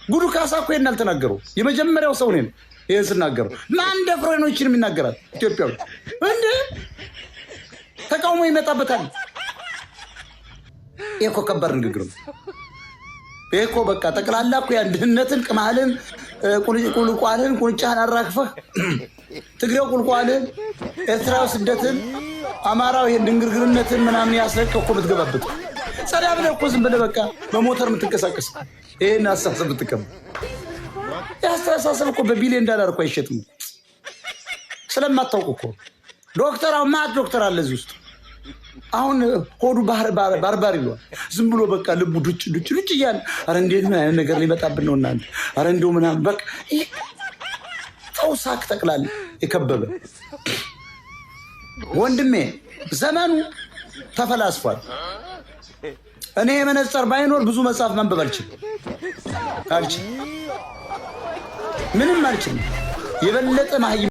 ጉዱ ካሳ እኮ ይሄን አልተናገረው። የመጀመሪያው ሰው ነኝ ይሄን ስናገረው። ማን ደፍሮ ነው እቺን የሚናገራት? ኢትዮጵያዊ እንዴ ተቃውሞ ይመጣበታል። እኮ ከበር ንግግር እኮ በቃ ጠቅላላ እኮ ያንድነትን ቅማልን ቁልቋልን ቁንጫህን አራግፈህ ትግሬው ቁልቋልን ኤርትራው ስደትን አማራው ይሄን ድንግርግርነትን ምናምን ያስለቀቁ ብትገባበት ጸዳ ብለህ እኮ ዝም ብለህ በቃ በሞተር የምትንቀሳቀስ ይሄን አስተሳሰብ ብትቀበል ያስተሳሰብ እኮ በቢሊዮን ዶላር እኮ አይሸጥም። ስለማታውቁ እኮ ዶክተር ማት ዶክተር አለ እዚህ ውስጥ አሁን ሆዱ ባርባር ይሏል። ዝም ብሎ በቃ ልቡ ዱጭ እያለ አረ እንዴት ምን አይነት ነገር ሊመጣብን ነው እናንተ አረ እንደው ምናምን በቃ ተውሳክ ጠቅላላ የከበበ ወንድሜ ዘመኑ ተፈላስፏል። እኔ የመነጽር ባይኖር ብዙ መጽሐፍ ማንበብ አልችልም ምንም አልችልም። የበለጠ ማህይ